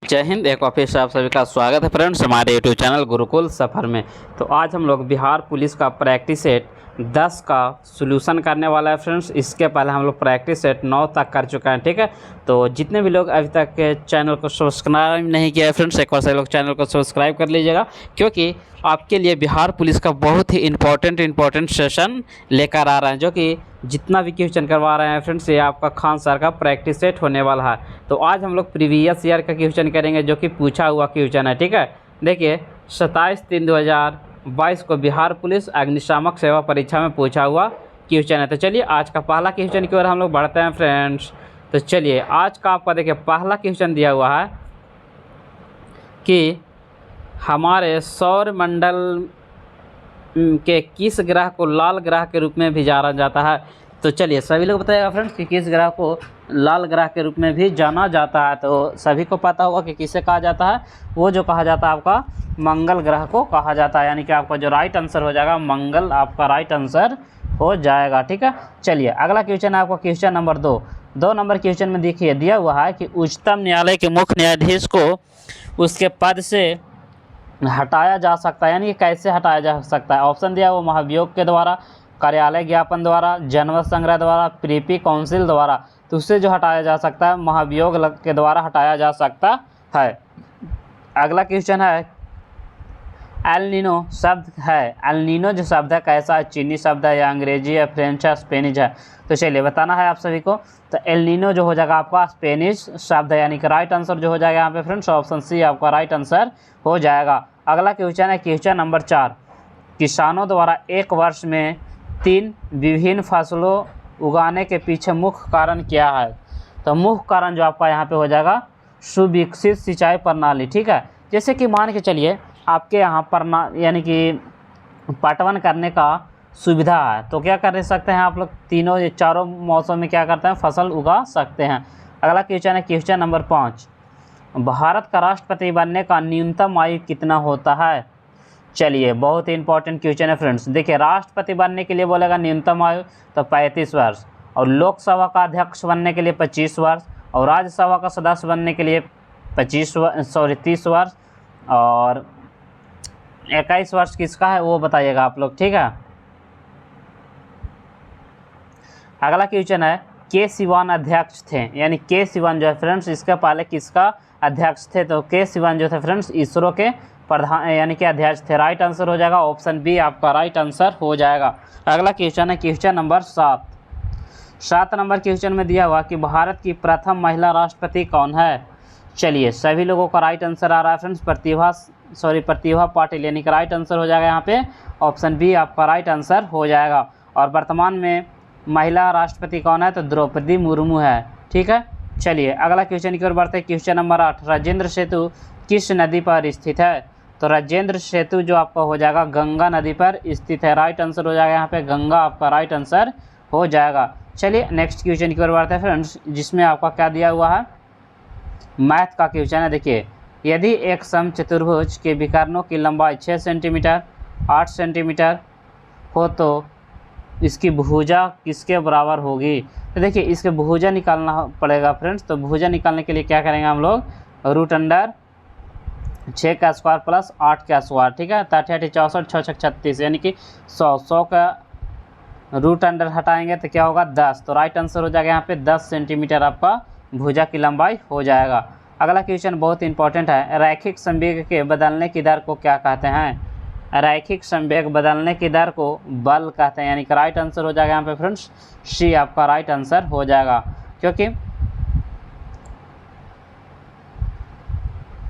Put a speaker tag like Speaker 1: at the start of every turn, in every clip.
Speaker 1: जय हिंद। एक बार फिर से आप सभी का स्वागत है फ्रेंड्स हमारे यूट्यूब चैनल गुरुकुल सफ़र में। तो आज हम लोग बिहार पुलिस का प्रैक्टिस सेट 10 का सॉल्यूशन करने वाला है फ्रेंड्स। इसके पहले हम लोग प्रैक्टिस सेट 9 तक कर चुके हैं, ठीक है। तो जितने भी लोग अभी तक के चैनल को सब्सक्राइब नहीं किया है फ्रेंड्स, एक बार से लोग चैनल को सब्सक्राइब कर लीजिएगा, क्योंकि आपके लिए बिहार पुलिस का बहुत ही इंपॉर्टेंट सेशन लेकर आ रहे हैं, जो कि जितना भी क्वेश्चन करवा रहे हैं फ्रेंड्स, ये आपका खान सर का प्रैक्टिस सेट होने वाला है। तो आज हम लोग प्रीवियस ईयर का क्वेश्चन करेंगे, जो कि पूछा हुआ क्वेश्चन है, ठीक है। देखिए 27/3/2022 को बिहार पुलिस अग्निशामक सेवा परीक्षा में पूछा हुआ क्वेश्चन है। तो चलिए आज का पहला क्वेश्चन की ओर हम लोग बढ़ते हैं फ्रेंड्स। तो चलिए आज का आपका देखिए पहला क्वेश्चन दिया हुआ है कि हमारे सौर मंडल के किस ग्रह को लाल ग्रह के रूप में भी जाना जाता है। तो चलिए सभी लोग बताइएगा फ्रेंड्स कि किस ग्रह को लाल ग्रह के रूप में भी जाना जाता है। तो सभी को पता होगा कि किसे कहा जाता है, वो जो कहा जाता है आपका मंगल ग्रह को कहा जाता है, यानी कि आपका जो राइट आंसर हो जाएगा मंगल आपका राइट आंसर हो जाएगा, ठीक है। चलिए अगला क्वेश्चन है आपका क्वेश्चन नंबर 2 नंबर क्वेश्चन में देखिए दिया हुआ है कि उच्चतम न्यायालय के मुख्य न्यायाधीश को उसके पद से हटाया जा सकता है, यानी कि कैसे हटाया जा सकता है। ऑप्शन दिया वो महाभियोग के द्वारा, कार्यालय ज्ञापन द्वारा, जनमत संग्रह द्वारा, प्रीपी काउंसिल द्वारा। तो उससे जो हटाया जा सकता है महाभियोग के द्वारा हटाया जा सकता है। अगला क्वेश्चन है एल नीनो शब्द है, एल नीनो जो शब्द है कैसा है, चीनी शब्द है या अंग्रेजी है, फ्रेंच है, स्पेनिश है। तो चलिए बताना है आप सभी को। तो एल नीनो जो हो जाएगा आपका स्पेनिश शब्द है, यानी कि राइट आंसर जो हो जाएगा यहाँ पे फ्रेंड्स ऑप्शन सी आपका राइट आंसर हो जाएगा। अगला क्वेश्चन है क्वेश्चन नंबर 4, किसानों द्वारा एक वर्ष में 3 विभिन्न फसलों उगाने के पीछे मुख्य कारण क्या है। तो मुख्य कारण जो आपका यहाँ पे हो जाएगा सुविकसित सिंचाई प्रणाली, ठीक है। जैसे कि मान के चलिए आपके यहाँ पर यानी कि पटवन करने का सुविधा है, तो क्या कर सकते हैं आप लोग चारों मौसम में क्या करते हैं फसल उगा सकते हैं। अगला क्वेश्चन है क्वेश्चन नंबर 5, भारत का राष्ट्रपति बनने का न्यूनतम आयु कितना होता है। चलिए बहुत ही इंपॉर्टेंट क्वेश्चन है फ्रेंड्स। देखिए राष्ट्रपति बनने के लिए बोलेगा न्यूनतम आयु तो 35 वर्ष, और लोकसभा का अध्यक्ष बनने के लिए 25 वर्ष, और राज्यसभा का सदस्य बनने के लिए 30 वर्ष, और 21 वर्ष किसका है वो बताइएगा आप लोग, ठीक है। अगला क्वेश्चन है के सिवान अध्यक्ष थे, यानी के सिवान जो है फ्रेंड्स इसके पहले किसका अध्यक्ष थे। तो के सिवान जो थे फ्रेंड्स इसरो के प्रधान यानी कि अध्यक्ष थे। राइट आंसर हो जाएगा ऑप्शन बी आपका राइट आंसर हो जाएगा। अगला क्वेश्चन है क्वेश्चन नंबर 7 नंबर क्वेश्चन में दिया हुआ कि भारत की प्रथम महिला राष्ट्रपति कौन है। चलिए सभी लोगों का राइट आंसर आ रहा है फ्रेंड्स प्रतिभा पाटिल, यानी कि राइट आंसर हो जाएगा यहाँ पे ऑप्शन बी आपका राइट आंसर हो जाएगा। और वर्तमान में महिला राष्ट्रपति कौन है, तो द्रौपदी मुर्मू है, ठीक है। चलिए अगला क्वेश्चन की ओर बढ़ते हैं क्वेश्चन नंबर 8, राजेंद्र सेतु किस नदी पर स्थित है। तो राजेंद्र सेतु जो आपका हो जाएगा गंगा नदी पर स्थित है। राइट आंसर हो जाएगा यहाँ पे गंगा आपका राइट आंसर हो जाएगा। चलिए नेक्स्ट क्वेश्चन की ओर बढ़ते हैं फ्रेंड्स, जिसमें आपका क्या दिया हुआ है मैथ का क्वेश्चन है। देखिए यदि एक समचतुर्भुज के विकर्णों की लंबाई 6 सेंटीमीटर 8 सेंटीमीटर हो तो इसकी भुजा किसके बराबर होगी। तो देखिए इसके भुजा निकालना पड़ेगा फ्रेंड्स। तो भुजा निकालने के लिए क्या करेंगे हम लोग, √6 का स्क्वायर प्लस 8 का स्क्वायर, ठीक है। 38 64 6 36 यानी कि 100 का √अंडर हटाएंगे तो क्या होगा 10। तो राइट आंसर हो जाएगा यहाँ पे 10 सेंटीमीटर आपका भुजा की लंबाई हो जाएगा। अगला क्वेश्चन बहुत इंपॉर्टेंट है, रैखिक संवेग के बदलने की दर को क्या कहते हैं। रैखिक संवेग बदलने की दर को बल कहते हैं, यानी कि राइट आंसर हो जाएगा यहाँ पे फ्रेंड्स सी आपका राइट आंसर हो जाएगा। क्योंकि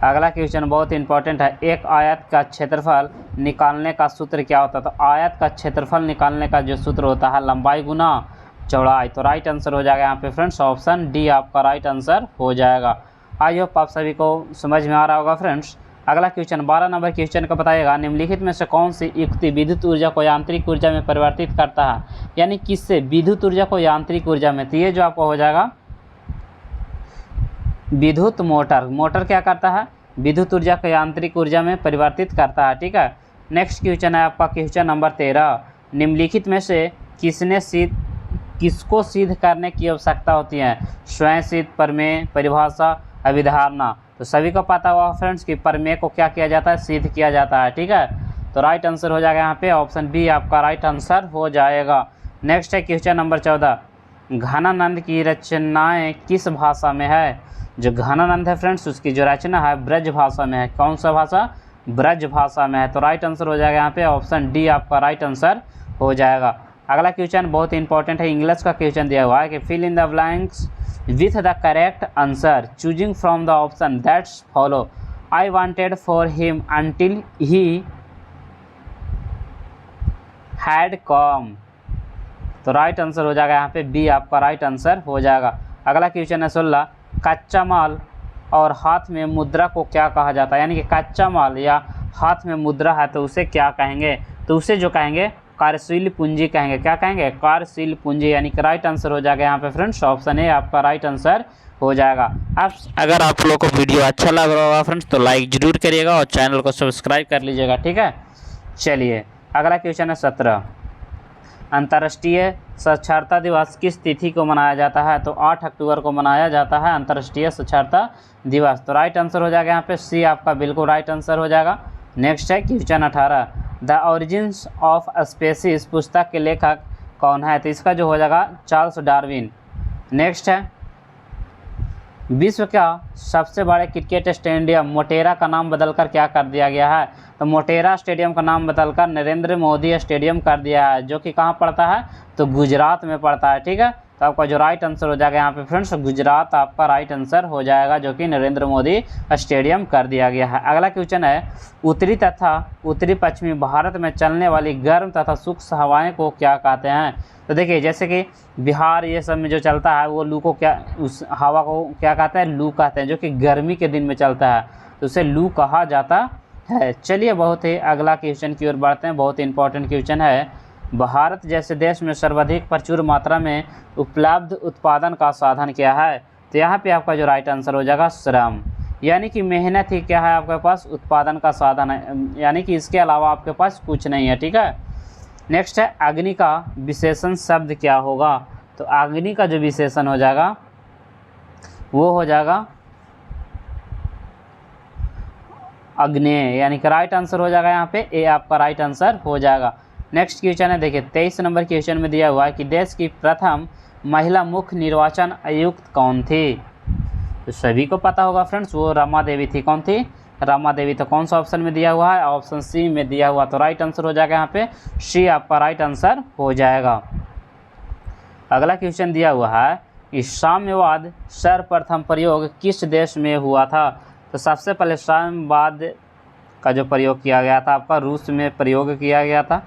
Speaker 1: अगला क्वेश्चन बहुत इंपॉर्टेंट है, एक आयत का क्षेत्रफल निकालने का सूत्र क्या होता है। तो आयत का क्षेत्रफल निकालने का जो सूत्र होता है लंबाई गुना चौड़ाई। तो राइट आंसर हो जाएगा यहाँ पे फ्रेंड्स ऑप्शन डी आपका राइट आंसर हो जाएगा। आई होप आप सभी को समझ में आ रहा होगा फ्रेंड्स। अगला क्वेश्चन 12 नंबर क्वेश्चन का बताएगा, निम्नलिखित में से कौन सी युक्ति विद्युत ऊर्जा को यांत्रिक ऊर्जा में परिवर्तित करता है, यानी किससे विद्युत ऊर्जा को यांत्रिक ऊर्जा में। तो ये जो आपको हो जाएगा विद्युत मोटर क्या करता है, विद्युत ऊर्जा को यांत्रिक ऊर्जा में परिवर्तित करता है, ठीक है। नेक्स्ट क्वेश्चन है आपका क्वेश्चन नंबर 13, निम्नलिखित में से किसको सिद्ध करने की आवश्यकता होती है, स्वयं सिद्ध, प्रमेय, परिभाषा, अभिधारणा। तो सभी को पता हुआ फ्रेंड्स कि प्रमेय को क्या किया जाता है, सिद्ध किया जाता है। ठीक है, तो राइट आंसर हो जाएगा यहाँ पे ऑप्शन बी आपका राइट आंसर हो जाएगा। नेक्स्ट है क्वेश्चन नंबर 14, घनानंद की रचनाएं किस भाषा में है? जो घनानंद है फ्रेंड्स उसकी जो रचना है ब्रज भाषा में है। कौन सा भाषा? ब्रज भाषा में है। तो राइट आंसर हो जाएगा यहाँ पे ऑप्शन डी आपका राइट आंसर हो जाएगा। अगला क्वेश्चन बहुत इंपॉर्टेंट है, इंग्लिश का क्वेश्चन दिया हुआ है कि fill in the blanks with the correct answer choosing from the option that's follow. I wanted for him until he had come. तो राइट आंसर हो जाएगा यहाँ पे बी आपका राइट आंसर हो जाएगा। अगला क्वेश्चन है 16, कच्चा माल और हाथ में मुद्रा को क्या कहा जाता है? यानी कि कच्चा माल या हाथ में मुद्रा है तो उसे क्या कहेंगे? तो उसे जो कहेंगे कार्यशील पूंजी कहेंगे। क्या कहेंगे? कार्यशील पूंजी। यानी कि राइट आंसर हो जाएगा यहाँ पे फ्रेंड्स ऑप्शन ए आपका राइट आंसर हो जाएगा। अब अगर आप लोगों को वीडियो अच्छा लग रहा होगा फ्रेंड्स तो लाइक जरूर करिएगा और चैनल को सब्सक्राइब कर लीजिएगा। ठीक है, चलिए अगला क्वेश्चन है 17, अंतर्राष्ट्रीय साक्षरता दिवस किस तिथि को मनाया जाता है? तो 8 अक्टूबर को मनाया जाता है अंतर्राष्ट्रीय साक्षरता दिवस। तो राइट आंसर हो जाएगा यहाँ पे सी आपका बिल्कुल राइट आंसर हो जाएगा। नेक्स्ट है question 18, the origins of species पुस्तक के लेखक कौन है? तो इसका जो हो जाएगा चार्ल्स डार्विन। नेक्स्ट है विश्व का सबसे बड़े क्रिकेट स्टेडियम मोटेरा का नाम बदलकर क्या कर दिया गया है? तो मोटेरा स्टेडियम का नाम बदलकर नरेंद्र मोदी स्टेडियम कर दिया है, जो कि कहाँ पड़ता है? तो गुजरात में पड़ता है। ठीक है, तो आपका जो राइट आंसर हो जाएगा यहाँ पे फ्रेंड्स गुजरात आपका राइट आंसर हो जाएगा, जो कि नरेंद्र मोदी स्टेडियम कर दिया गया है। अगला क्वेश्चन है उत्तरी तथा उत्तरी पश्चिमी भारत में चलने वाली गर्म तथा शुष्क हवाएं को क्या कहते हैं? तो देखिए जैसे कि बिहार ये सब में जो चलता है वो लू को क्या, उस हवा को क्या कहते हैं? लू कहते हैं, जो कि गर्मी के दिन में चलता है तो उसे लू कहा जाता है। चलिए बहुत ही अगला क्वेश्चन की ओर बढ़ते हैं, बहुत इंपॉर्टेंट क्वेश्चन है, भारत जैसे देश में सर्वाधिक प्रचुर मात्रा में उपलब्ध उत्पादन का साधन क्या है? तो यहाँ पे आपका जो राइट आंसर हो जाएगा श्रम, यानी कि मेहनत ही क्या है आपके पास उत्पादन का साधन है, यानी कि इसके अलावा आपके पास कुछ नहीं है। ठीक है, नेक्स्ट है अग्नि का विशेषण शब्द क्या होगा? तो अग्नि का जो विशेषण हो जाएगा वो हो जाएगा अग्नेय, यानी कि राइट आंसर हो जाएगा यहाँ पे ए आपका राइट आंसर हो जाएगा। नेक्स्ट क्वेश्चन है देखिए 23 नंबर क्वेश्चन में दिया हुआ है कि देश की प्रथम महिला मुख्य निर्वाचन आयुक्त कौन थी? तो सभी को पता होगा फ्रेंड्स वो रमा देवी थी। कौन थी? रमा देवी। तो कौन सा ऑप्शन में दिया हुआ है? ऑप्शन सी में दिया हुआ। तो राइट आंसर हो जाएगा यहाँ पे सी आपका राइट आंसर हो जाएगा। अगला क्वेश्चन दिया हुआ है कि साम्यवाद सर्वप्रथम प्रयोग किस देश में हुआ था? तो सबसे पहले साम्यवाद का जो प्रयोग किया गया था आपका रूस में प्रयोग किया गया था।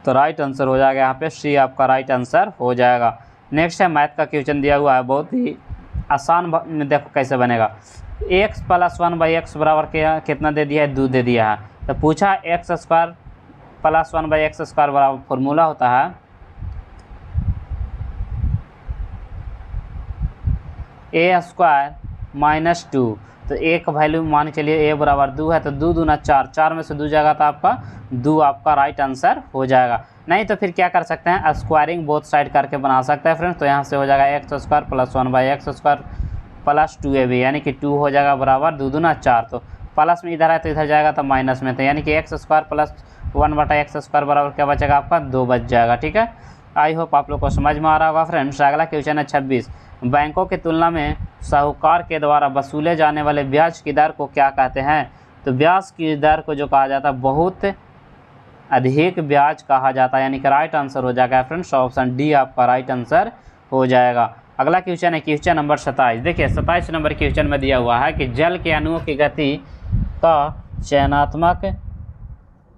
Speaker 1: तो राइट आंसर हो जाएगा यहाँ पे सी आपका राइट आंसर हो जाएगा। नेक्स्ट है मैथ का क्वेश्चन दिया हुआ है, बहुत ही आसान में देखो कैसे बनेगा। x + 1/x बराबर कितना दे दिया है? 2 दे दिया है। तो पूछा x² + 1/x² बराबर फॉर्मूला होता है a² - 2। तो a का वैल्यू मान के लिए a बराबर 2 है, तो 2 दूना 4, 4 में से 2 जाएगा तो आपका 2 आपका राइट आंसर हो जाएगा। नहीं तो फिर क्या कर सकते हैं? स्क्वायरिंग बोथ साइड करके बना सकते हैं फ्रेंड्स। तो यहाँ से हो जाएगा x² + 1/x² + 2ab, यानी कि 2 हो जाएगा बराबर 2 दूना 4। तो प्लस में इधर है तो इधर जाएगा तो माइनस में, तो यानी कि x² + 1/x² बराबर क्या बचेगा आपका? 2 बच जाएगा। ठीक है, आई होप आप लोग को समझ में आ रहा होगा फ्रेंड्स। अगला क्वेश्चन है 26, बैंकों की तुलना में साहूकार के द्वारा वसूले जाने वाले ब्याज की दर को क्या कहते हैं? तो ब्याज की दर को जो कहा जाता है बहुत अधिक ब्याज कहा जाता है, यानी कि राइट आंसर हो जाएगा फ्रेंड्स ऑप्शन डी आपका राइट आंसर हो जाएगा। अगला क्वेश्चन है क्वेश्चन नंबर 27। देखिए 27 नंबर क्वेश्चन में दिया हुआ है कि जल के अणुओं की गति का चयनात्मक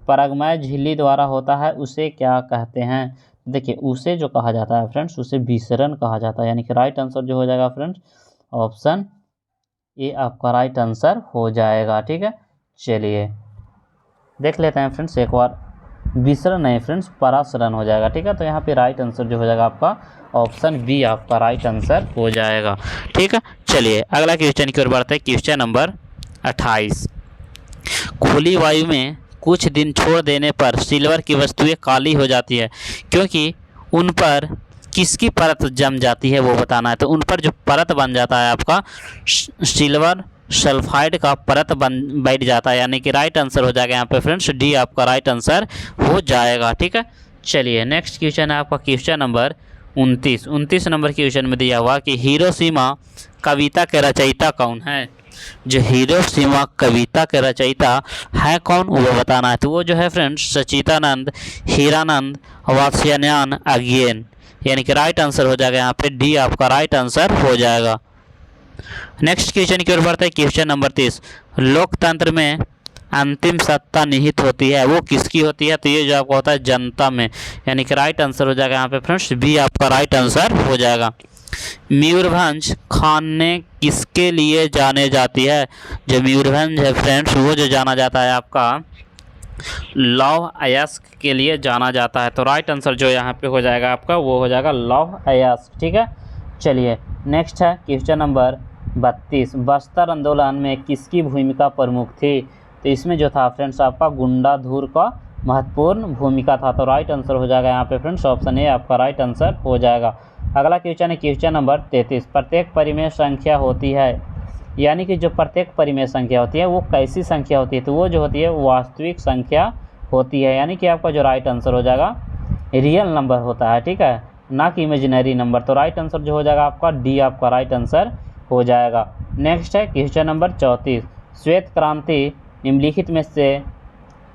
Speaker 1: परगमय झिल्ली द्वारा होता है, उसे क्या कहते हैं? देखिए उसे जो कहा जाता है फ्रेंड्स उसे विसरण कहा जाता है, यानी कि राइट आंसर जो हो जाएगा फ्रेंड्स ऑप्शन ए आपका राइट आंसर हो जाएगा। ठीक है, चलिए देख लेते हैं फ्रेंड्स एक बार। विसरण नहीं फ्रेंड्स परासरण हो जाएगा। ठीक है, तो यहाँ पे राइट आंसर जो हो जाएगा आपका ऑप्शन बी आपका राइट आंसर हो जाएगा। ठीक है, चलिए अगला क्वेश्चन की ओर बढ़ते हैं। क्वेश्चन नंबर 28, खुली वायु में कुछ दिन छोड़ देने पर सिल्वर की वस्तुएं काली हो जाती है, क्योंकि उन पर किसकी परत जम जाती है वो बताना है। तो उन पर जो परत बन जाता है आपका सिल्वर सल्फाइड का परत बन बैठ जाता है, यानी कि राइट आंसर हो जाएगा यहाँ पे फ्रेंड्स डी आपका राइट आंसर हो जाएगा। ठीक है, चलिए नेक्स्ट क्वेश्चन है आपका क्वेश्चन नंबर 29 नंबर क्वेश्चन में दिया हुआ कि हिरोशिमा कविता के रचयिता कौन है। जो हिरोशिमा कविता के रचयिता है कौन वो बताना है। तो वो जो है फ्रेंड्स सचिदानंद, हीरानंद, वात्स्यायन अज्ञेय, यानी कि राइट आंसर हो जाएगा यहाँ पे डी आपका राइट आंसर हो जाएगा। नेक्स्ट क्वेश्चन की ओर बढ़ते हैं, क्वेश्चन नंबर 30, लोकतंत्र में अंतिम सत्ता निहित होती है वो किसकी होती है। तो ये जो आपका होता है जनता में, यानी कि राइट आंसर हो जाएगा यहाँ पे फ्रेंड्स बी आपका राइट आंसर हो जाएगा। मयूरभंज खाने किसके लिए जाने जाती है। जो मयूरभंज है फ्रेंड्स वो जो जाना जाता है आपका लौह अयस्क के लिए जाना जाता है। तो राइट आंसर जो यहाँ पे हो जाएगा आपका वो हो जाएगा लौह अयस्क। ठीक है, चलिए नेक्स्ट है क्वेश्चन नंबर 32, बस्तर आंदोलन में किसकी भूमिका प्रमुख थी। तो इसमें जो था फ्रेंड्स आपका गुंडाधुर का महत्वपूर्ण भूमिका था। तो राइट आंसर हो जाएगा यहाँ पे फ्रेंड्स ऑप्शन ए आपका राइट आंसर हो जाएगा। अगला क्वेश्चन है क्वेश्चन नंबर 33, प्रत्येक परिमेय संख्या होती है, यानी कि जो प्रत्येक परिमेय संख्या होती है वो कैसी संख्या होती है। तो वो जो होती है वास्तविक संख्या होती है, यानी कि आपका जो राइट आंसर हो जाएगा रियल नंबर होता है। ठीक है, ना कि इमेजिनरी नंबर। तो राइट आंसर जो हो जाएगा आपका डी आपका राइट आंसर हो जाएगा। नेक्स्ट है क्वेश्चन नंबर 34, श्वेत क्रांति निम्नलिखित में से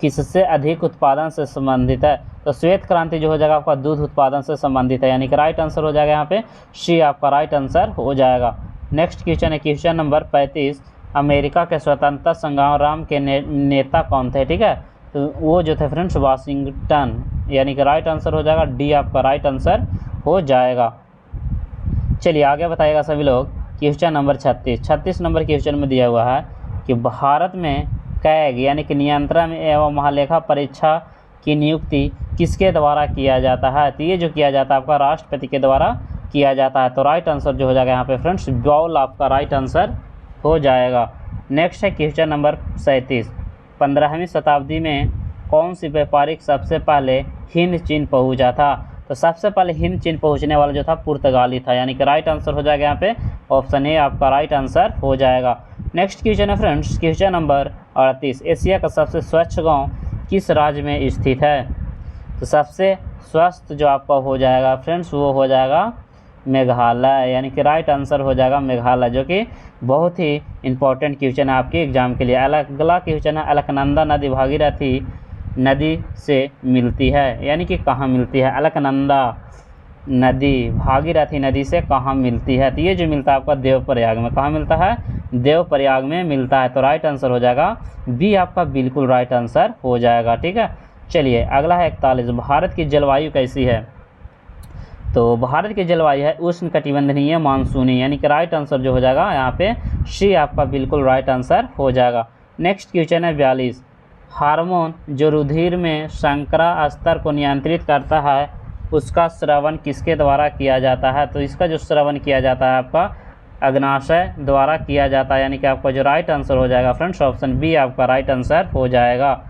Speaker 1: किससे अधिक उत्पादन से संबंधित है। तो श्वेत क्रांति जो हो जाएगा आपका दूध उत्पादन से संबंधित है, यानी कि राइट आंसर हो जाएगा यहाँ पे सी आपका राइट आंसर हो जाएगा। नेक्स्ट क्वेश्चन है क्वेश्चन नंबर 35, अमेरिका के स्वतंत्रता संग्राम के नेता कौन थे। ठीक है, तो वो जो थे फ्रेंड्स वाशिंगटन, यानी कि राइट आंसर हो जाएगा डी आपका राइट आंसर हो जाएगा। चलिए आगे बताइएगा सभी लोग, क्वेश्चन नंबर 36 नंबर क्वेश्चन में दिया हुआ है कि भारत में कैग यानी कि नियंत्रण एवं महालेखा परीक्षा की नियुक्ति किसके द्वारा किया जाता है। तो ये जो किया जाता है आपका राष्ट्रपति के द्वारा किया जाता है। तो राइट आंसर जो हो जाएगा यहाँ पे फ्रेंड्स बॉल आपका राइट आंसर हो जाएगा। नेक्स्ट है क्वेश्चन नंबर 37, 15वीं शताब्दी में कौन सी व्यापारिक सबसे पहले हिंद चीन पहुँचा था। तो सबसे पहले हिंद चीन पहुँचने वाला जो था पुर्तगाली था, यानी कि राइट आंसर हो जाएगा यहाँ पे ऑप्शन ए आपका राइट आंसर हो जाएगा। नेक्स्ट क्वेश्चन है फ्रेंड्स क्वेश्चन नंबर 38, एशिया का सबसे स्वच्छ गांव किस राज्य में स्थित है। तो सबसे स्वस्थ जो आपका हो जाएगा फ्रेंड्स वो हो जाएगा मेघालय, यानी कि राइट आंसर हो जाएगा मेघालय, जो कि बहुत ही इंपॉर्टेंट क्वेश्चन है आपके एग्जाम के लिए। अगला क्वेश्चन है अलकनंदा नदी भागीरथी नदी से मिलती है, यानी कि कहाँ मिलती है। अलकनंदा नदी भागीरथी नदी से कहाँ मिलती है। तो ये जो मिलता है आपका देवप्रयाग में। कहाँ मिलता है, देवप्रयाग में मिलता है। तो राइट आंसर हो जाएगा बी आपका बिल्कुल राइट आंसर हो जाएगा। ठीक है, चलिए अगला है 41, भारत की जलवायु कैसी है। तो भारत की जलवायु है उष्ण कटिबंधीय मानसूनी, यानी कि राइट आंसर जो हो जाएगा यहाँ पे सी आपका बिल्कुल राइट आंसर हो जाएगा। नेक्स्ट क्वेश्चन है 42, हार्मोन जो रुधिर में शर्करा स्तर को नियंत्रित करता है उसका श्रवण किसके द्वारा किया जाता है। तो इसका जो श्रवण किया जाता है आपका अग्नाशय द्वारा किया जाता है, यानी कि आपका जो राइट आंसर हो जाएगा फ्रेंड्स ऑप्शन बी आपका राइट आंसर हो जाएगा।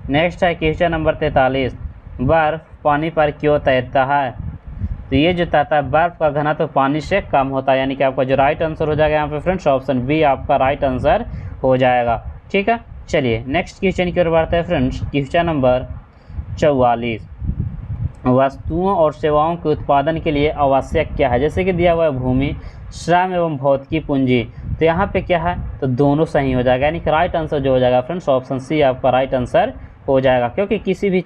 Speaker 1: नेक्स्ट है क्वेश्चन नंबर 43, बर्फ पानी पर क्यों तैरता है। तो ये जो तैरता है बर्फ का घनत्व पानी से कम होता है, यानी कि आपका जो राइट आंसर हो जाएगा यहाँ पे फ्रेंड्स ऑप्शन बी आपका राइट आंसर हो जाएगा। ठीक है, चलिए नेक्स्ट क्वेश्चन की ओर बढ़ते हैं फ्रेंड्स। क्वेश्चन नंबर 44, वस्तुओं और सेवाओं के उत्पादन के लिए आवश्यक क्या है। जैसे कि दिया हुआ है भूमि, श्रम एवं भौतिकी पूंजी। तो यहाँ पे क्या है, तो दोनों सही हो जाएगा, यानी कि राइट आंसर जो हो जाएगा फ्रेंड्स ऑप्शन सी आपका राइट आंसर हो जाएगा। क्योंकि किसी भी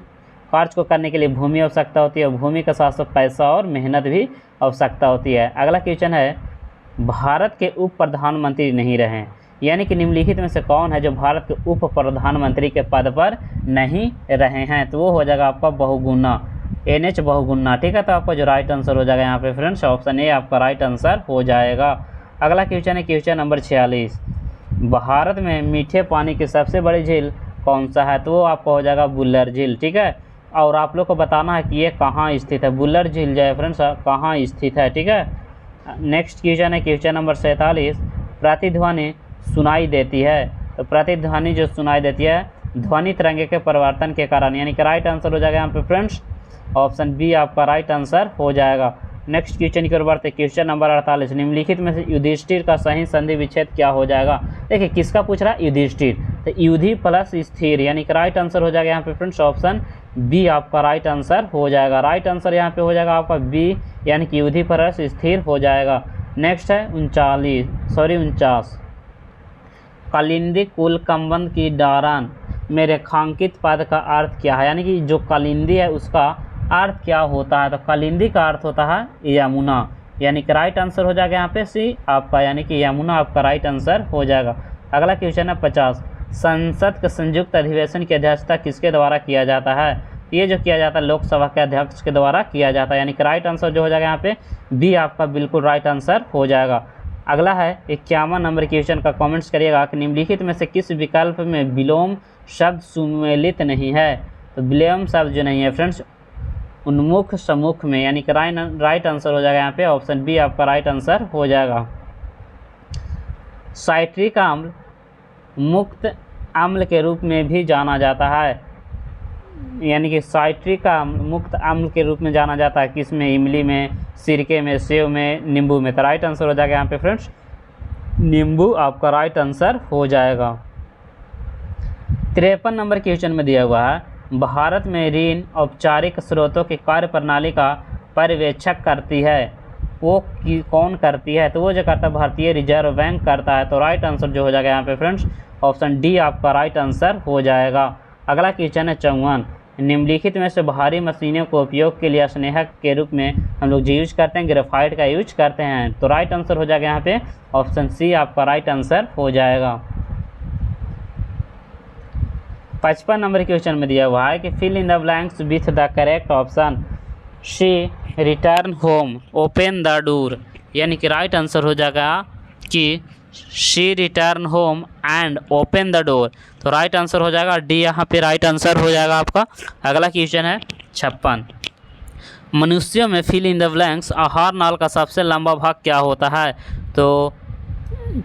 Speaker 1: कार्य को करने के लिए भूमि आवश्यकता होती है, भूमि के साथ साथ पैसा और मेहनत भी आवश्यकता होती है। अगला क्वेश्चन है, भारत के उप प्रधानमंत्री नहीं रहे, यानी कि निम्नलिखित में से कौन है जो भारत के उप प्रधानमंत्री के पद पर नहीं रहे हैं। तो वो हो जाएगा आपका बहुगुणा, NH बहुगुणा। ठीक है, तो आपका जो राइट आंसर हो जाएगा यहाँ पे फ्रेंड्स ऑप्शन ए आपका राइट आंसर हो जाएगा। अगला क्वेश्चन है क्वेश्चन नंबर 46, भारत में मीठे पानी की सबसे बड़ी झील कौन सा है। तो वो आपका हो जाएगा बुल्लर झील। ठीक है, और आप लोग को बताना है कि ये कहाँ स्थित है, बुल्लर झील जो है फ्रेंड्स कहाँ स्थित है। ठीक है, नेक्स्ट क्वेश्चन है क्वेश्चन नंबर 47, प्रतिध्वनि सुनाई देती है। तो प्रतिध्वनि जो सुनाई देती है ध्वनि तरंगे के परिवर्तन के कारण, यानी कि राइट आंसर हो जाएगा यहाँ पे फ्रेंड्स ऑप्शन बी आपका राइट आंसर हो जाएगा। नेक्स्ट क्वेश्चन की ओर बढ़ते हैं। क्वेश्चन नंबर 48, निम्नलिखित में से युधिष्ठिर का सही संधि विच्छेद क्या हो जाएगा। देखिए किसका पूछ रहा है, युधिष्ठिर, तो युधि प्लस स्थिर यानी कि राइट आंसर हो जाएगा यहाँ पे फ्रेंड्स ऑप्शन बी आपका राइट आंसर हो जाएगा। राइट आंसर यहाँ पे हो जाएगा आपका बी यानी कि युधि प्लस स्थिर हो जाएगा। नेक्स्ट है 49 कालिंदी कुल कंबंद की डारण में रेखांकित पद का अर्थ क्या है, यानी कि जो कालिंदी है उसका अर्थ क्या होता है। तो कालिंदी का अर्थ होता है यमुना, यानी कि राइट आंसर हो जाएगा यहाँ पे सी आपका, यानी कि यमुना आपका राइट आंसर हो जाएगा। अगला क्वेश्चन है 50, संसद के संयुक्त अधिवेशन की अध्यक्षता किसके द्वारा किया जाता है। ये जो किया जाता है लोकसभा के अध्यक्ष के द्वारा किया जाता है, यानी कि राइट आंसर जो हो जाएगा यहाँ पे बी आपका बिल्कुल राइट आंसर हो जाएगा। अगला है 51 नंबर क्वेश्चन का कमेंट्स करिएगा कि निम्नलिखित में से किस विकल्प में विलोम शब्द सुमेलित नहीं है। तो विलोम शब्द जो नहीं है फ्रेंड्स उन्मुख सम्मुख में, यानी कि राइट आंसर हो जाएगा यहाँ पे ऑप्शन बी आपका राइट आंसर हो जाएगा। साइट्रिक अम्ल मुक्त अम्ल के रूप में भी जाना जाता है, यानी कि साइट्रिक अम्ल मुक्त अम्ल के रूप में जाना जाता है किसमें, इमली में, सिरके में, सेव में, नींबू में। तो राइट आंसर हो जाएगा यहाँ पे फ्रेंड्स नींबू आपका राइट आंसर हो जाएगा। 53 नंबर क्वेश्चन में दिया हुआ है भारत में ऋण औपचारिक स्रोतों की कार्यप्रणाली का पर्यवेक्षक करती है, वो कौन करती है। तो वो जो करता है भारतीय रिजर्व बैंक करता है। तो राइट आंसर जो हो जाएगा यहाँ पे फ्रेंड्स ऑप्शन डी आपका राइट आंसर हो जाएगा। अगला क्वेश्चन है 54, निम्नलिखित में से भारी मशीनों को उपयोग के लिए स्नेहक के रूप में हम लोग जो यूज करते हैं ग्रेफाइट का यूज करते हैं। तो राइट आंसर हो जाएगा यहाँ पे ऑप्शन सी आपका राइट आंसर हो जाएगा। 55 नंबर क्वेश्चन में दिया हुआ है कि fill in the blanks with the correct option. She return home open the door, यानी कि राइट आंसर हो जाएगा कि she return home and open the door. तो राइट आंसर हो जाएगा डी यहाँ पे राइट आंसर हो जाएगा आपका। अगला क्वेश्चन है 56, मनुष्यों में फिल इन द ब्लैंक्स आहार नाल का सबसे लंबा भाग क्या होता है। तो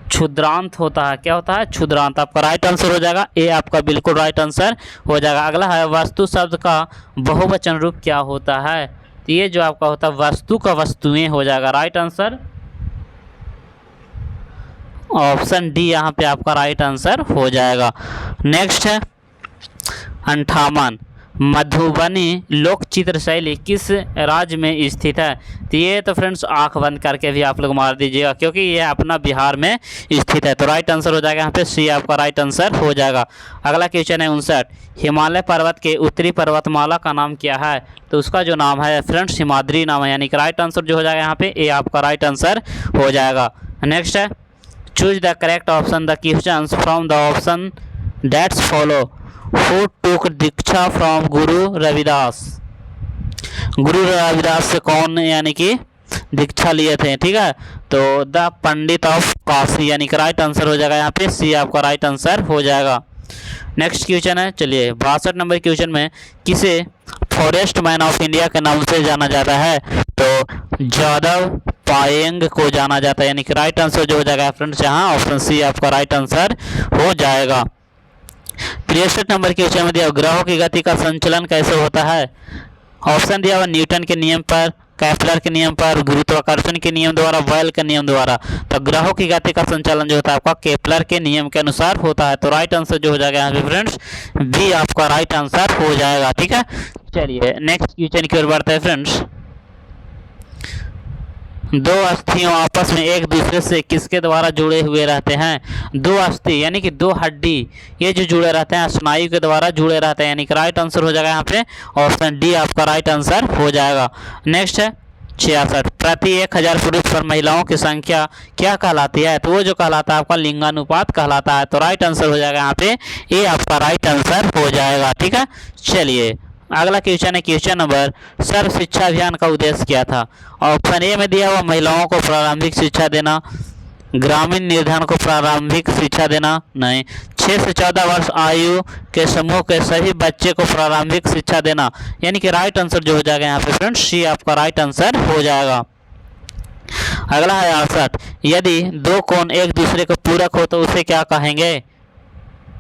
Speaker 1: क्षुद्रांत होता है। क्या होता है, क्षुद्रांत। आपका राइट आंसर हो जाएगा ए आपका बिल्कुल राइट आंसर हो जाएगा। अगला है वस्तु शब्द का बहुवचन रूप क्या होता है। तो ये जो आपका होता है वस्तु का वस्तुएं हो जाएगा। राइट आंसर ऑप्शन डी यहाँ पे आपका राइट आंसर हो जाएगा। नेक्स्ट है 58, मधुबनी लोक चित्र शैली किस राज्य में स्थित है। तो ये तो फ्रेंड्स आंख बंद करके भी आप लोग मार दीजिएगा क्योंकि ये अपना बिहार में स्थित है। तो राइट आंसर हो जाएगा यहाँ पे सी आपका राइट आंसर हो जाएगा। अगला क्वेश्चन है 59, हिमालय पर्वत के उत्तरी पर्वतमाला का नाम क्या है। तो उसका जो नाम है फ्रेंड्स हिमाद्री नाम है, यानी कि राइट आंसर जो हो जाएगा यहाँ पे ए आपका राइट आंसर हो जाएगा। नेक्स्ट है choose the correct option the questions from the option that's follow. Who took Diksha from Guru Ravidas. Guru Ravidas से कौन यानी कि दीक्षा लिए थे, ठीक है। तो द पंडित ऑफ काशी, यानी कि राइट आंसर हो जाएगा यहाँ पे सी आपका राइट आंसर हो जाएगा। नेक्स्ट क्वेश्चन है, चलिए 62 नंबर क्वेश्चन में किसे फॉरेस्ट मैन ऑफ इंडिया के नाम से जाना जाता है। तो जादव पायेंग को जाना जाता है, यानी कि राइट आंसर जो हो जाएगा फ्रेंड्स यहाँ ऑप्शन सी आपका राइट आंसर हो जाएगा। 63 नंबर क्वेश्चन में दिया ग्रहों की गति का संचलन कैसे होता है। ऑप्शन दिया हुआ न्यूटन के नियम पर, केपलर के नियम पर, गुरुत्वाकर्षण के नियम द्वारा, बॉयल के नियम द्वारा। तो ग्रहों की गति का संचालन जो होता है आपका केपलर के नियम के अनुसार होता है। तो राइट आंसर जो हो जाएगा यहाँ पे फ्रेंड्स बी आपका राइट आंसर हो जाएगा, ठीक है। चलिए नेक्स्ट क्वेश्चन की ओर बढ़ते हैं फ्रेंड्स। दो अस्थियों आपस में एक दूसरे से किसके द्वारा जुड़े हुए रहते हैं। दो अस्थि यानी कि दो हड्डी ये जो जुड़े रहते हैं स्नायु के द्वारा जुड़े रहते हैं, यानी कि राइट आंसर हो जाएगा यहाँ पे ऑप्शन डी आपका राइट आंसर हो जाएगा। नेक्स्ट है 66, प्रति 1000 पुरुष पर महिलाओं की संख्या क्या कहलाती है। तो वो जो कहलाता है आपका लिंगानुपात कहलाता है। तो राइट आंसर हो जाएगा यहाँ पे ए आपका राइट आंसर हो जाएगा, ठीक है। चलिए अगला क्वेश्चन है क्वेश्चन नंबर, सर्व शिक्षा अभियान का उद्देश्य क्या था। ऑप्शन ए में दिया हुआ महिलाओं को प्रारंभिक शिक्षा देना, ग्रामीण निर्धन को प्रारंभिक शिक्षा देना, नहीं 6 से 14 वर्ष आयु के समूह के सभी बच्चे को प्रारंभिक शिक्षा देना, यानी कि राइट आंसर जो हो जाएगा यहाँ पे फ्रेंड्स सी आपका राइट आंसर हो जाएगा। अगला है 68, यदि दो कोण एक दूसरे को पूरक हो तो उसे क्या कहेंगे।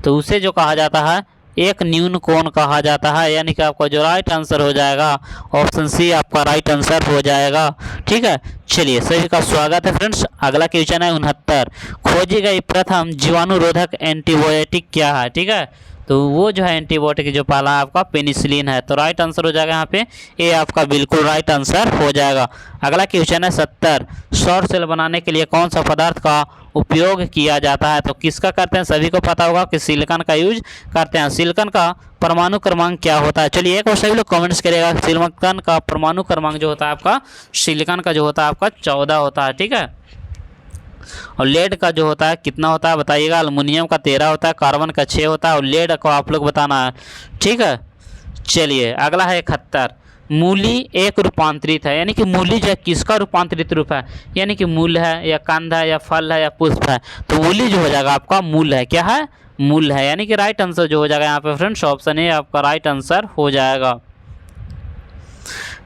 Speaker 1: तो उसे जो कहा जाता है एक न्यून कोण कहा जाता है, यानी कि आपका जो राइट आंसर हो जाएगा ऑप्शन सी आपका राइट आंसर हो जाएगा। ठीक है, चलिए सभी का स्वागत है फ्रेंड्स। अगला क्वेश्चन है 69, खोजी गई प्रथम जीवाणुरोधक एंटीबायोटिक क्या है। ठीक है, तो वो जो है एंटीबायोटिक जो पहला आपका पेनिसिलिन है, तो राइट आंसर हो जाएगा यहाँ पे ए आपका बिल्कुल राइट आंसर हो जाएगा। अगला क्वेश्चन है 70, सौर सेल बनाने के लिए कौन सा पदार्थ का उपयोग किया जाता है। तो किसका करते हैं, सभी को पता होगा कि सिलिकॉन का यूज करते हैं। सिलिकॉन का परमाणु क्रमांक क्या होता है, चलिए एक और सभी लोग कमेंट्स करिएगा। सिलिकॉन का परमाणु क्रमांक जो होता है आपका, सिलिकॉन का जो होता है आपका 14 होता है। ठीक है, और लेड का जो होता है कितना होता है बताइएगा। एल्युमिनियम का 13 होता है, कार्बन का 6 होता है, और लेड को आप लोग बताना है। ठीक है, चलिए अगला है 71, मूली एक रूपांतरित है, यानी कि मूली जो है किसका रूपांतरित रूप है, यानी कि मूल है या कंद है या फल है या पुष्प है। तो मूली जो हो जाएगा आपका मूल है, क्या है, मूल है, यानी कि राइट आंसर जो हो जाएगा यहाँ पे फ्रेंड्स ऑप्शन ए आपका राइट आंसर हो जाएगा।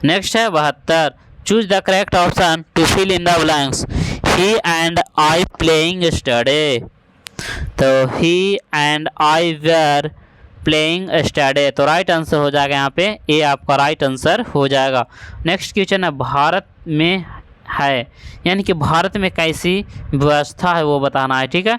Speaker 1: नेक्स्ट है 72, choose the correct option to fill in the blanks. He and I playing study, तो he and I were playing study, तो राइट आंसर हो जाएगा यहाँ पे ए आपका राइट आंसर हो जाएगा। नेक्स्ट क्वेश्चन है भारत में है, यानी कि भारत में कैसी व्यवस्था है वो बताना है। ठीक है,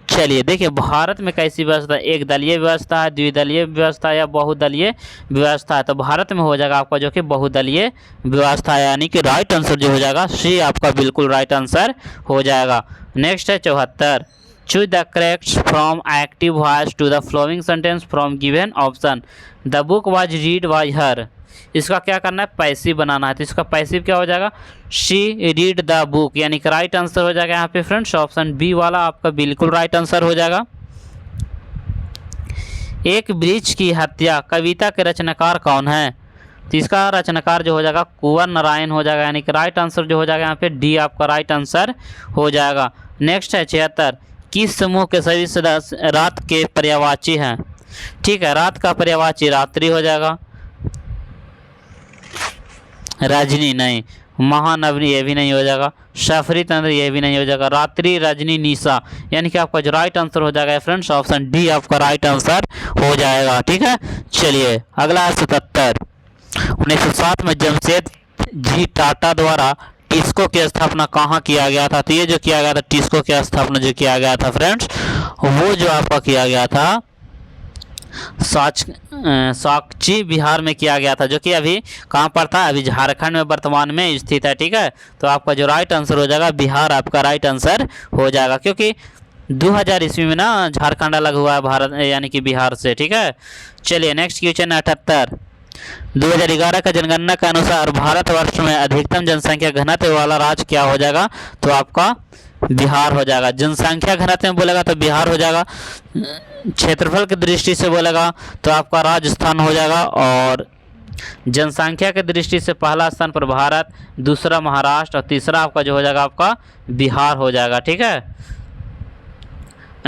Speaker 1: चलिए देखिए भारत में कैसी व्यवस्था, एक दलीय व्यवस्था है, द्विदलीय व्यवस्था या बहुदलीय व्यवस्था है। तो भारत में हो जाएगा आपका जो कि बहुदलीय व्यवस्था है, यानी कि राइट आंसर जो हो जाएगा सी आपका बिल्कुल राइट आंसर हो जाएगा। नेक्स्ट है 74, choose the correct from active voice to the flowing sentence from given option. The book was read by her, इसका क्या करना है, पैसिव बनाना है। तो इसका पैसिव क्या हो जाएगा, शी रीड द बुक, यानी कि राइट आंसर हो जाएगा यहाँ पे फ्रेंड्स ऑप्शन बी वाला आपका बिल्कुल राइट आंसर हो जाएगा। एक वृक्ष की हत्या कविता के रचनाकार कौन है। तो इसका रचनाकार जो हो जाएगा कुंवर नारायण हो जाएगा, यानी कि राइट आंसर जो हो जाएगा यहाँ पे डी आपका राइट आंसर हो जाएगा। नेक्स्ट है 76, किस समूह के सभी सदस्य रात के पर्यायवाची हैं। ठीक है, रात का पर्यायवाची रात्रि हो जाएगा, रजनी नहीं, महानवनी ये भी नहीं हो जाएगा, सफरी तंत्र ये भी नहीं हो जाएगा, रात्रि रजनी निशा, यानी कि आपका जो राइट आंसर हो जाएगा फ्रेंड्स ऑप्शन डी आपका राइट आंसर हो जाएगा। ठीक है, चलिए अगला है 77, 1907 में जमशेद जी टाटा द्वारा टिस्को की स्थापना कहाँ किया गया था। तो ये जो किया गया था टिस्को की स्थापना जो किया गया था फ्रेंड्स, वो जो आपका किया गया था साकची बिहार में किया गया था, जो कि अभी कहाँ पर था, अभी झारखंड में वर्तमान में स्थित है। ठीक है, तो आपका जो राइट आंसर हो जाएगा बिहार आपका राइट आंसर हो जाएगा, क्योंकि 2000 ईस्वी में ना झारखंड अलग हुआ है भारत यानी कि बिहार से। ठीक है, चलिए नेक्स्ट क्वेश्चन है 78, 2011 का जनगणना के अनुसार भारतवर्ष में अधिकतम जनसंख्या घनत्व वाला राज्य क्या हो जाएगा। तो आपका बिहार हो जाएगा। जनसंख्या घनत्व में बोलेगा तो बिहार हो जाएगा, क्षेत्रफल की दृष्टि से बोलेगा तो आपका राजस्थान हो जाएगा, और जनसंख्या की दृष्टि से पहला स्थान पर भारत, दूसरा महाराष्ट्र और तीसरा आपका जो हो जाएगा आपका बिहार हो जाएगा। ठीक है,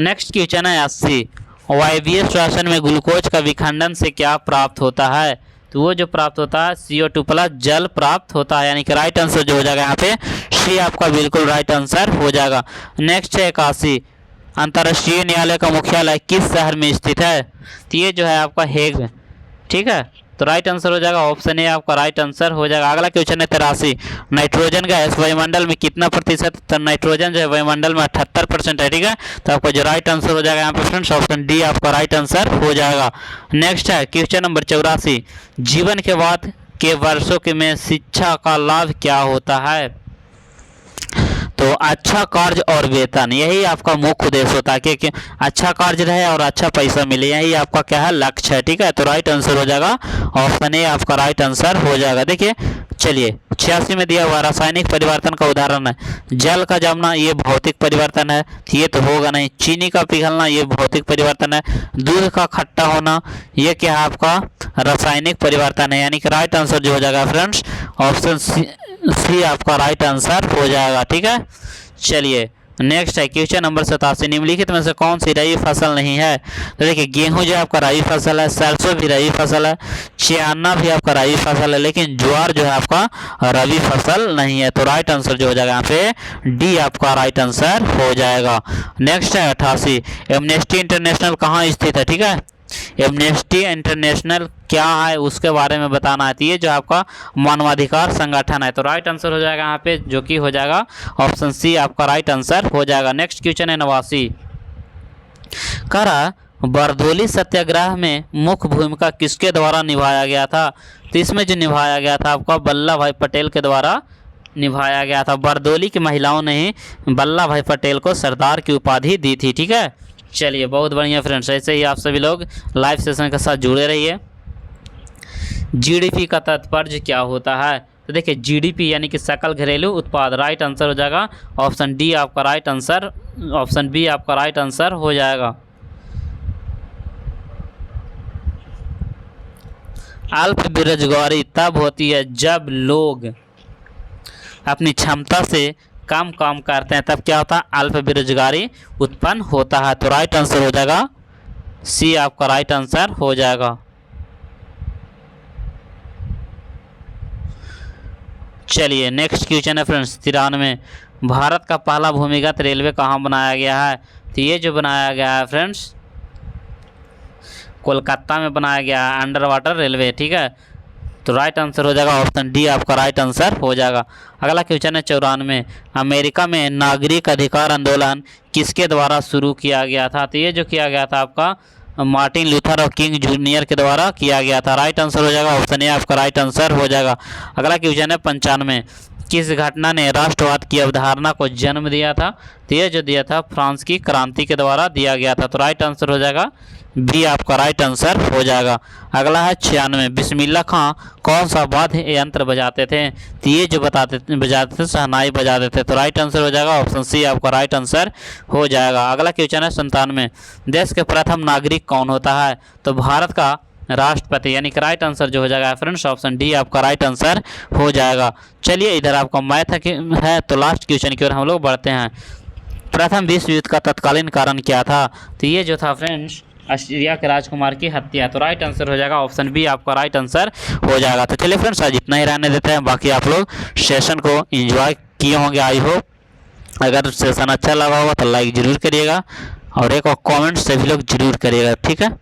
Speaker 1: नेक्स्ट क्वेश्चन है 80, वायवीय श्वसन में ग्लूकोज का विखंडन से क्या प्राप्त होता है। तो वो जो प्राप्त होता है CO2 प्लस जल प्राप्त होता है, यानी कि राइट आंसर जो हो जाएगा यहाँ पे सी आपका बिल्कुल राइट आंसर हो जाएगा। नेक्स्ट है 81, अंतर्राष्ट्रीय न्यायालय का मुख्यालय किस शहर में स्थित है। तो ये जो है आपका हेग में। ठीक है, तो राइट आंसर हो जाएगा ऑप्शन ए आपका राइट आंसर हो जाएगा। अगला क्वेश्चन है 83, नाइट्रोजन गैस वायुमंडल में कितना प्रतिशत। तो नाइट्रोजन जो है वायुमंडल में 78% है। ठीक है, तो आपका जो राइट आंसर हो जाएगा यहाँ पे फ्रेंड्स ऑप्शन डी आपका राइट आंसर हो जाएगा। नेक्स्ट है क्वेश्चन नंबर 84, जीवन के बाद के वर्षों के में शिक्षा का लाभ क्या होता है। तो अच्छा कार्य और वेतन, यही आपका मुख्य उद्देश्य होता है कि अच्छा कार्य रहे और अच्छा पैसा मिले, यही आपका क्या है लक्ष्य है। ठीक है, तो राइट आंसर हो जाएगा ऑप्शन ए आपका राइट आंसर हो जाएगा। देखिए चलिए 86 में दिया हुआ रासायनिक परिवर्तन का उदाहरण है, जल का जमना ये भौतिक परिवर्तन है, ये तो होगा नहीं। चीनी का पिघलना ये भौतिक परिवर्तन है। दूध का खट्टा होना ये क्या है आपका रासायनिक परिवर्तन है, यानी कि राइट आंसर जो हो जाएगा फ्रेंड्स ऑप्शन सी आपका राइट आंसर हो जाएगा। ठीक है, चलिए नेक्स्ट है क्वेश्चन नंबर 87, निम्नलिखित में से कौन सी रबी फसल नहीं है। तो देखिए गेहूं जो आपका रबी फसल है, सरसों भी रबी फसल है, चना भी आपका रबी फसल है, लेकिन ज्वार जो है आपका रबी फसल नहीं है। तो राइट आंसर जो हो जाएगा यहाँ पे डी आपका राइट आंसर हो जाएगा। नेक्स्ट है 88, एमनेस्टी इंटरनेशनल कहाँ स्थित है। ठीक है, एमनेस्टी इंटरनेशनल क्या है उसके बारे में बताना है। तो ये जो आपका मानवाधिकार संगठन है। तो राइट आंसर हो जाएगा यहाँ पे, जो कि हो जाएगा ऑप्शन सी आपका राइट आंसर हो जाएगा। नेक्स्ट क्वेश्चन है 89, कह रहा बरदोली सत्याग्रह में मुख्य भूमिका किसके द्वारा निभाया गया था। तो इसमें जो निभाया गया था आपका वल्लभ भाई पटेल के द्वारा निभाया गया था। बरदोली की महिलाओं ने ही वल्लभ भाई पटेल को सरदार की उपाधि दी थी। ठीक है, चलिए बहुत बढ़िया फ्रेंड्स, ऐसे ही आप सभी लोग लाइव सेशन के साथ जुड़े रहिए। जीडीपी का तात्पर्य क्या होता है। तो देखिए जीडीपी यानी कि सकल घरेलू उत्पाद, राइट आंसर हो जाएगा ऑप्शन डी आपका राइट आंसर, ऑप्शन बी आपका राइट आंसर हो जाएगा। अल्प बेरोजगारी तब होती है जब लोग अपनी क्षमता से कम काम करते हैं, तब क्या होता है, अल्प बेरोजगारी उत्पन्न होता है। तो राइट आंसर हो जाएगा सी आपका राइट आंसर हो जाएगा। चलिए नेक्स्ट क्वेश्चन है फ्रेंड्स 93, भारत का पहला भूमिगत रेलवे कहाँ बनाया गया है। तो ये जो बनाया गया है फ्रेंड्स कोलकाता में बनाया गया है, अंडर वाटर रेलवे। ठीक है, तो राइट आंसर हो जाएगा ऑप्शन डी आपका राइट आंसर हो जाएगा। अगला क्वेश्चन है 94, अमेरिका में नागरिक अधिकार आंदोलन किसके द्वारा शुरू किया गया था। तो ये जो किया गया था आपका मार्टिन लूथर और किंग जूनियर के द्वारा किया गया था। राइट आंसर हो जाएगा ऑप्शन ए आपका राइट आंसर हो जाएगा। अगला क्वेश्चन है 95, किस घटना ने राष्ट्रवाद की अवधारणा को जन्म दिया था। तो ये जो दिया था फ्रांस की क्रांति के द्वारा दिया गया था। तो राइट आंसर हो जाएगा बी आपका राइट आंसर हो जाएगा। अगला है 96, बिस्मिल्लाह खां कौन सा वाद्य यंत्र बजाते थे। तो ये जो बजाते थे शहनाई बजाते थे। तो राइट आंसर हो जाएगा ऑप्शन सी आपका राइट आंसर हो जाएगा। अगला क्वेश्चन है 97, देश के प्रथम नागरिक कौन होता है। तो भारत का राष्ट्रपति, यानी कि राइट आंसर जो हो जाएगा फ्रेंड्स ऑप्शन डी आपका राइट आंसर हो जाएगा। चलिए इधर आपका मैथ है, तो लास्ट क्वेश्चन की ओर हम लोग बढ़ते हैं। प्रथम विश्व युद्ध का तत्कालीन कारण क्या था। तो ये जो था फ्रेंड्स ऑस्ट्रिया के राजकुमार की हत्या। तो राइट आंसर हो जाएगा ऑप्शन बी आपका राइट आंसर हो जाएगा। तो चलिए फ्रेंड्स आज इतना ही रहने देते हैं, बाकी आप लोग सेशन को एंजॉय किए होंगे आई होप। अगर सेशन अच्छा लगा होगा तो लाइक ज़रूर करिएगा और एक और कमेंट सभी लोग जरूर करिएगा। ठीक है।